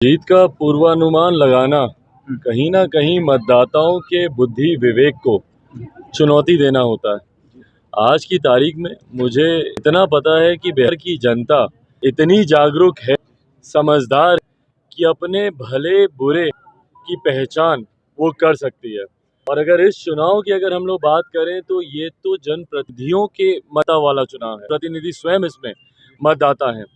जीत का पूर्वानुमान लगाना कहीं ना कहीं मतदाताओं के बुद्धि विवेक को चुनौती देना होता है। आज की तारीख में मुझे इतना पता है कि बिहार की जनता इतनी जागरूक है, समझदार है कि अपने भले बुरे की पहचान वो कर सकती है। और अगर इस चुनाव की हम लोग बात करें तो ये तो जनप्रतिनिधियों के मता वाला चुनाव है। प्रतिनिधि स्वयं इसमें मतदाता हैं,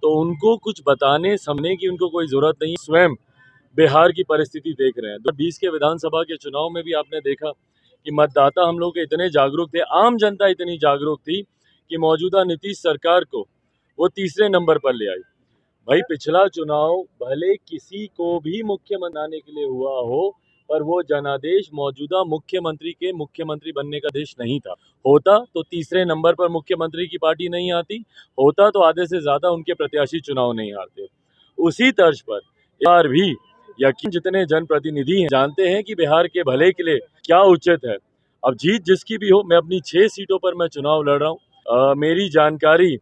तो उनको कुछ बताने समझने की उनको कोई जरूरत नहीं। स्वयं बिहार की परिस्थिति देख रहे हैं। 2020 के विधानसभा के चुनाव में भी आपने देखा कि मतदाता हम लोग के इतने जागरूक थे, आम जनता इतनी जागरूक थी कि मौजूदा नीतीश सरकार को वो तीसरे नंबर पर ले आई। भाई पिछला चुनाव भले किसी को भी मुख्यमंत्री बनाने के लिए हुआ हो, पर वो जनादेश मौजूदा मुख्यमंत्री के मुख्यमंत्री बनने का देश नहीं था। होता तो तीसरे नंबर पर मुख्यमंत्री की पार्टी नहीं आती, होता तो आधे से ज्यादा उनके प्रत्याशी चुनाव नहीं हारते। उसी तर्ज पर बिहार भी यकीन जितने जनप्रतिनिधि हैं जानते हैं कि बिहार के भले के लिए क्या उचित है। अब जीत जिसकी भी हो, मैं अपनी 6 सीटों पर मैं चुनाव लड़ रहा हूँ। मेरी जानकारी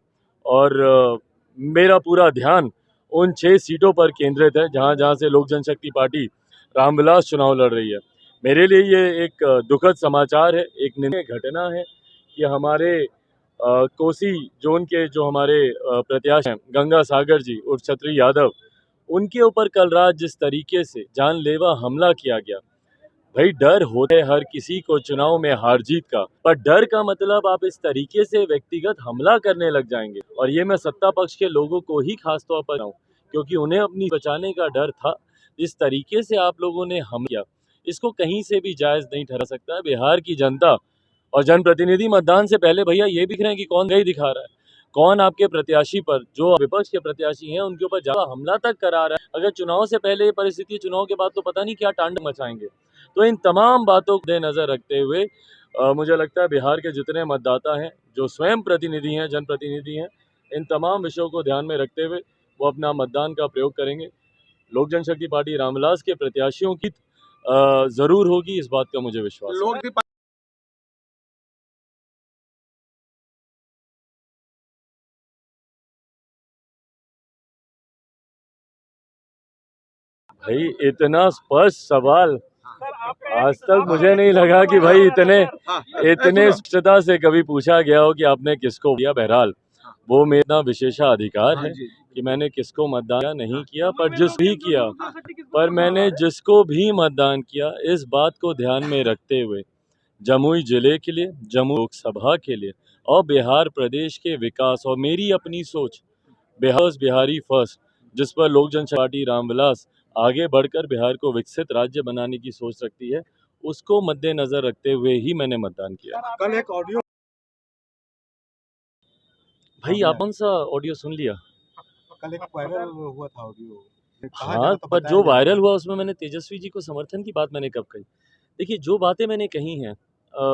और मेरा पूरा ध्यान उन 6 सीटों पर केंद्रित है जहां जहां से लोक जनशक्ति पार्टी रामविलास चुनाव लड़ रही है। मेरे लिए ये एक दुखद समाचार है, एक निंदनीय घटना है कि हमारे कोसी जोन के जो हमारे प्रत्याशी हैं गंगा सागर जी उर्फ छत्री यादव, उनके ऊपर कल रात जिस तरीके से जानलेवा हमला किया गया। भाई डर होता है हर किसी को चुनाव में हार जीत का, पर डर का मतलब आप इस तरीके से व्यक्तिगत हमला करने लग जाएंगे। और ये मैं सत्ता पक्ष के लोगों को ही खास तौर पर हूँ, क्योंकि उन्हें अपनी बचाने का डर था। इस तरीके से आप लोगों ने हमला किया, इसको कहीं से भी जायज नहीं ठहरा सकता। बिहार की जनता और जनप्रतिनिधि मतदान से पहले भैया ये दिख रहे हैं कि कौन गई दिखा रहा है, कौन आपके प्रत्याशी पर, जो विपक्ष के प्रत्याशी हैं उनके ऊपर ज्यादा हमला तक करा रहा है। अगर चुनाव से पहले ये परिस्थिति, चुनाव के बाद तो पता नहीं क्या तांडव मचाएंगे। तो इन तमाम बातों को नजर रखते हुए मुझे लगता है बिहार के जितने मतदाता हैं, जो स्वयं प्रतिनिधि हैं, जनप्रतिनिधि हैं, इन तमाम विषयों को ध्यान में रखते हुए वो अपना मतदान का प्रयोग करेंगे। लोक जनशक्ति पार्टी रामविलास के प्रत्याशियों की जरूर होगी, इस बात का मुझे विश्वास है। भाई इतना स्पष्ट सवाल आज तक मुझे नहीं लगा कि भाई इतने स्पष्टता से कभी पूछा गया हो कि आपने किसको दिया। बहरहाल वो मेरा विशेषाधिकार है कि मैंने किसको मतदान नहीं किया, पर मैंने जिसको भी मतदान किया, इस बात को ध्यान में रखते हुए जमुई जिले के लिए, जमुई लोकसभा के लिए और बिहार प्रदेश के विकास और मेरी अपनी सोच बिहारी फर्स्ट, जिस पर लोक जनशक्ति पार्टी रामविलास आगे बढ़कर बिहार को विकसित राज्य बनाने की सोच रखती है, उसको मद्देनजर रखते हुए ही मैंने मतदान किया। कल एक ऑडियो भाई आप कौन सा ऑडियो सुन लिया? कल एक वायरल हुआ था ऑडियो। हाँ, पर जो वायरल हुआ उसमें मैंने तेजस्वी जी को समर्थन की बात मैंने कब कही? देखिए, जो बातें मैंने कही हैं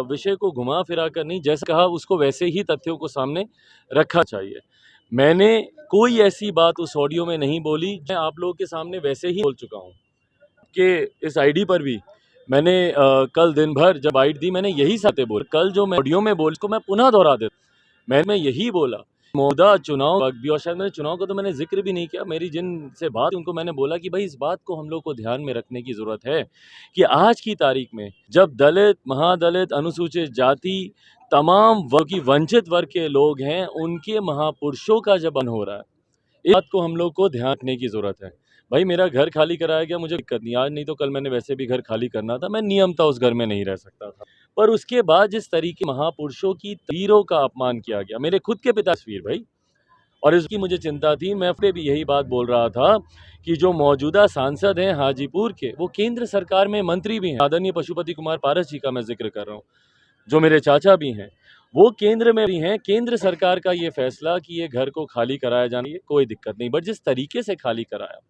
विषय को घुमा फिरा कर नहीं, जैसे कहा उसको वैसे ही तथ्यों को सामने रखा चाहिए। मैंने कोई ऐसी बात उस ऑडियो में नहीं बोली, मैं आप लोगों के सामने वैसे ही बोल चुका हूँ कि इस आईडी पर भी मैंने कल दिन भर जब बाइट दी मैंने यही साथे बोल। कल जो मैं ऑडियो में बोल, इसको मैं पुनः दोहरा देता, मैंने यही बोला मौजूदा चुनाव भी, और शायद मैंने चुनाव का तो मैंने जिक्र भी नहीं किया। मेरी जिनसे बात उनको मैंने बोला कि भाई इस बात को हम लोग को ध्यान में रखने की जरूरत है कि आज की तारीख में जब दलित, महादलित, अनुसूचित जाति, तमाम वर्ग की वंचित वर्ग के लोग हैं, उनके महापुरुषों का जब बन हो रहा है, इस बात को हम लोग को ध्यान रखने की जरूरत है। भाई मेरा घर खाली कराया गया, मुझे दिक्कत नहीं, आज नहीं तो कल मैंने वैसे भी घर खाली करना था, मैं नियम था उस घर में नहीं रह सकता था। पर उसके बाद जिस तरीके महापुरुषों की तस्वीरों का अपमान किया गया, मेरे खुद के पिता तस्वीर भाई, और इसकी मुझे चिंता थी। मैं फिर भी यही बात बोल रहा था कि जो मौजूदा सांसद हैं हाजीपुर के, वो केंद्र सरकार में मंत्री भी हैं। आदरणीय पशुपति कुमार पारस जी का मैं जिक्र कर रहा हूँ, जो मेरे चाचा भी हैं, वो केंद्र में भी हैं। केंद्र सरकार का ये फैसला कि ये घर को खाली कराया जाना, ये कोई दिक्कत नहीं, बट जिस तरीके से खाली कराया,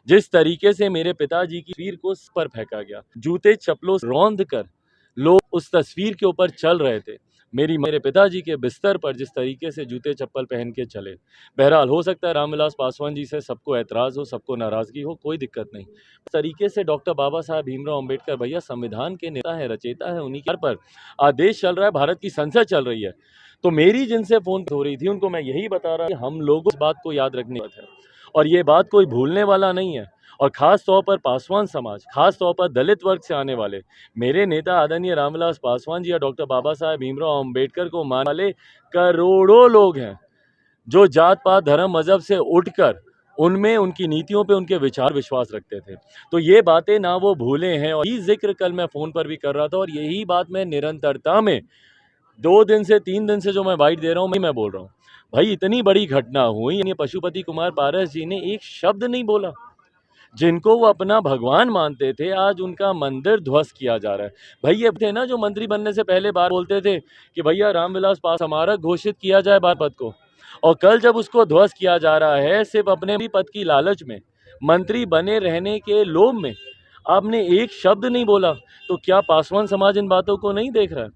जिस तरीके से मेरे पिताजी की तस्वीर को पर फेंका गया, जूते चप्पलों से रौंद कर लोग उस तस्वीर के ऊपर चल रहे थे, मेरे पिताजी के बिस्तर पर जिस तरीके से जूते चप्पल पहन के चले। बहरहाल हो सकता है रामविलास पासवान जी से सबको ऐतराज हो, सबको नाराजगी हो, कोई दिक्कत नहीं। इस तरीके से डॉक्टर बाबा साहब भीमराव अंबेडकर भैया संविधान के नेता है, रचेता है, उन्हीं पर आदेश चल रहा है, भारत की संसद चल रही है। तो मेरी जिनसे फोन हो रही थी उनको मैं यही बता रहा कि हम लोग इस बात को याद रखने है, और ये बात कोई भूलने वाला नहीं है। और ख़ास तौर पर पासवान समाज, ख़ास तौर पर दलित वर्ग से आने वाले मेरे नेता आदरणीय रामविलास पासवान जी या डॉक्टर बाबा साहेब भीमराव अम्बेडकर को मानने वाले करोड़ों लोग हैं, जो जात पात धर्म मजहब से उठकर उनमें उनकी नीतियों पे उनके विचार विश्वास रखते थे। तो ये बातें ना वो भूले हैं, और यही जिक्र कल मैं फ़ोन पर भी कर रहा था, और यही बात मैं निरंतरता में 2 दिन से 3 दिन से जो मैं बाइट दे रहा हूँ, मैं बोल रहा हूँ। भाई इतनी बड़ी घटना हुई, ये पशुपति कुमार पारस जी ने एक शब्द नहीं बोला। जिनको वो अपना भगवान मानते थे, आज उनका मंदिर ध्वस्त किया जा रहा है। भाई ये थे ना जो मंत्री बनने से पहले बार बोलते थे कि भैया रामविलास पासवान स्मारक घोषित किया जाए बागपत को, और कल जब उसको ध्वस्त किया जा रहा है सिर्फ अपने भी पद की लालच में, मंत्री बने रहने के लोभ में, आपने एक शब्द नहीं बोला। तो क्या पासवान समाज इन बातों को नहीं देख रहा है?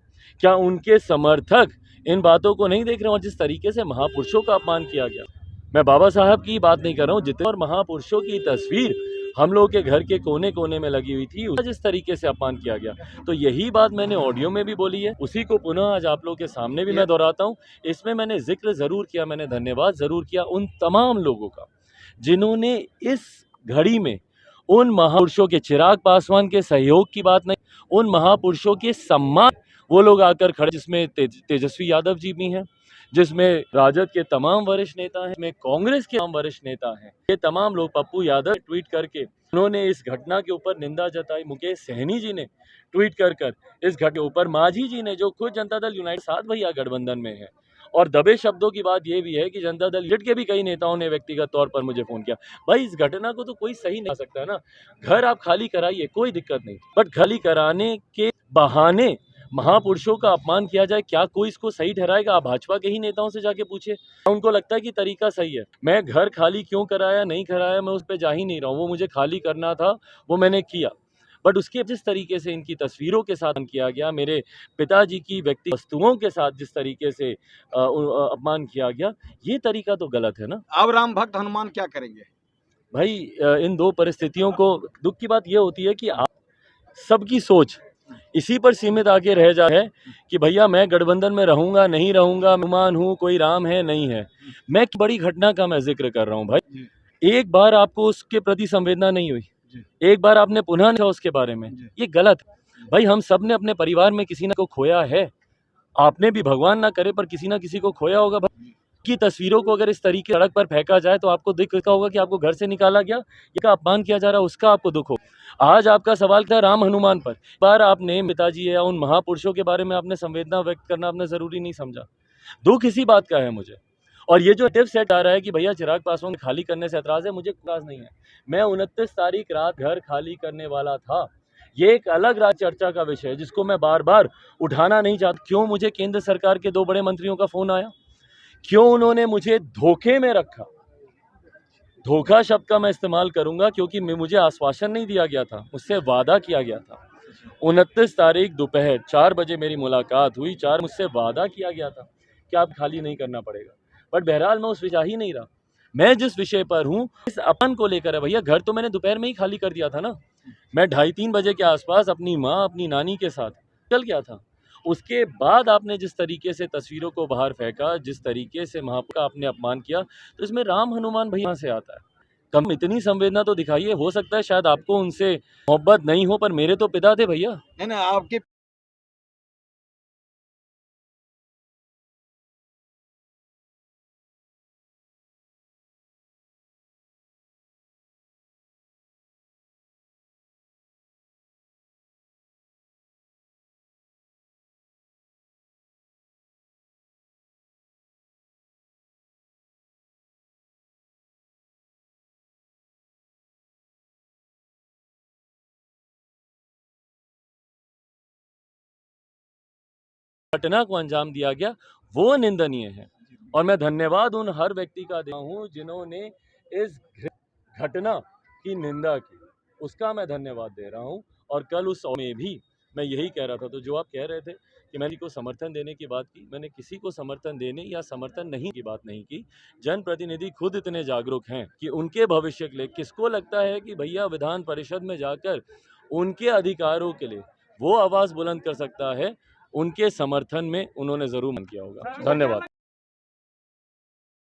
क्या उनके समर्थक इन बातों को नहीं देख रहे हैं? और जिस तरीके से महापुरुषों का अपमान किया गया, मैं बाबा साहब की बात नहीं कर रहा हूँ, जितने और महापुरुषों की तस्वीर हम लोग के घर के कोने कोने में लगी हुई थी, उसका जिस तरीके से अपमान किया गया, तो यही बात मैंने ऑडियो में भी बोली है, उसी को पुनः आज आप लोग के सामने भी मैं दोहराता हूँ। इसमें मैंने जिक्र ज़रूर किया, मैंने धन्यवाद ज़रूर किया उन तमाम लोगों का जिन्होंने इस घड़ी में उन महापुरुषों के, चिराग पासवान के सहयोग की बात नहीं, उन महापुरुषों के सम्मान वो लोग आकर खड़े, जिसमें तेजस्वी यादव जी भी हैं, जिसमें राजद के तमाम वरिष्ठ नेता हैं, जिसमें कांग्रेस के तमाम वरिष्ठ नेता हैं, ये तमाम लोग, पप्पू यादव ट्वीट करके उन्होंने इस घटना के ऊपर निंदा जताई, मुकेश सहनी जी ने ट्वीट कर इस घटना के ऊपर, मांझी जी ने जो खुद जनता दल यूनाइटेड साथ भैया गठबंधन में है, और दबे शब्दों की बात यह भी है कि जनता दल यूनाइटेड के भी कई नेताओं ने व्यक्तिगत तौर पर मुझे फोन किया। भाई इस घटना को तो कोई सही नहीं आ सकता है ना, घर आप खाली कराइए, कोई दिक्कत नहीं, बट खाली कराने के बहाने महापुरुषों का अपमान किया जाए, क्या कोई इसको सही ठहराएगा? आप भाजपा के ही नेताओं से जाके पूछिए, उनको लगता है कि तरीका सही है। मैं घर खाली क्यों कराया नहीं कराया मैं उस पर जा ही नहीं रहा हूँ, वो मुझे खाली करना था, वो मैंने किया, बट उसके जिस तरीके से इनकी तस्वीरों के साथ किया गया, मेरे पिताजी की व्यक्ति वस्तुओं के साथ जिस तरीके से अपमान किया गया, ये तरीका तो गलत है ना। अब राम भक्त हनुमान क्या करेंगे? भाई इन दो परिस्थितियों को, दुख की बात यह होती है कि आप सबकी सोच इसी पर सीमित आके रह जा है कि भैया मैं गठबंधन में रहूंगा नहीं रहूंगा, मुसलमान हूँ, कोई राम है नहीं है। मैं बड़ी घटना का मैं जिक्र कर रहा हूँ भाई, एक बार आपको उसके प्रति संवेदना नहीं हुई, एक बार आपने पुनः नहीं उसके बारे में, ये गलत है। भाई हम सब ने अपने परिवार में किसी न को खोया है, आपने भी भगवान ना करे पर किसी ना किसी को खोया होगा। भाई की तस्वीरों को अगर इस तरीके सड़क पर फेंका जाए तो आपको दुख इसका होगा कि आपको घर से निकाला गया, ये अपमान किया जा रहा है, उसका आपको दुख हो। आज आपका सवाल था राम हनुमान पर, बार आपने पिताजी या उन महापुरुषों के बारे में आपने संवेदना व्यक्त करना आपने जरूरी नहीं समझा। दुख इसी बात का है मुझे, और ये जो टिप सेट आ रहा है कि भैया चिराग पासवान खाली करने से एतराज है, मुझे एतराज नहीं है। मैं 29 तारीख रात घर खाली करने वाला था, ये एक अलग राज चर्चा का विषय है जिसको मैं बार बार उठाना नहीं चाहता। क्यों मुझे केंद्र सरकार के 2 बड़े मंत्रियों का फोन आया, क्यों उन्होंने मुझे धोखे में रखा? धोखा शब्द का मैं इस्तेमाल करूंगा क्योंकि मुझे आश्वासन नहीं दिया गया था, मुझसे वादा किया गया था। 29 तारीख दोपहर 4 बजे मेरी मुलाकात हुई, मुझसे वादा किया गया था कि आप खाली नहीं करना पड़ेगा, बट बहरहाल मैं उस विषय ही नहीं रहा। मैं जिस विषय पर हूँ इस अपन को लेकर है। भैया घर तो मैंने दोपहर में ही खाली कर दिया था ना, मैं 2:30-3 बजे के आसपास अपनी माँ अपनी नानी के साथ चल गया था। उसके बाद आपने जिस तरीके से तस्वीरों को बाहर फेंका, जिस तरीके से महापुरुष का आपने अपमान किया, तो इसमें राम हनुमान भैया से आता है। कम इतनी संवेदना तो दिखाइए, हो सकता है शायद आपको उनसे मोहब्बत नहीं हो, पर मेरे तो पिता थे भैया। नहीं नहीं, आपके घटना को अंजाम दिया गया वो निंदनीय है, और मैं धन्यवाद उन हर व्यक्ति का देता हूँ जिन्होंने इस घटना की निंदा की, उसका मैं धन्यवाद दे रहा हूँ। और कल उस में भी मैं यही कह रहा था, तो जो आप कह रहे थे कि मैंने को समर्थन देने की बात की, मैंने किसी को समर्थन देने या समर्थन नहीं की बात नहीं की। जनप्रतिनिधि खुद इतने जागरूक हैं कि उनके भविष्य के लिए, किसको लगता है कि भैया विधान परिषद में जाकर उनके अधिकारों के लिए वो आवाज़ बुलंद कर सकता है, उनके समर्थन में उन्होंने ज़रूर मन किया होगा। धन्यवाद।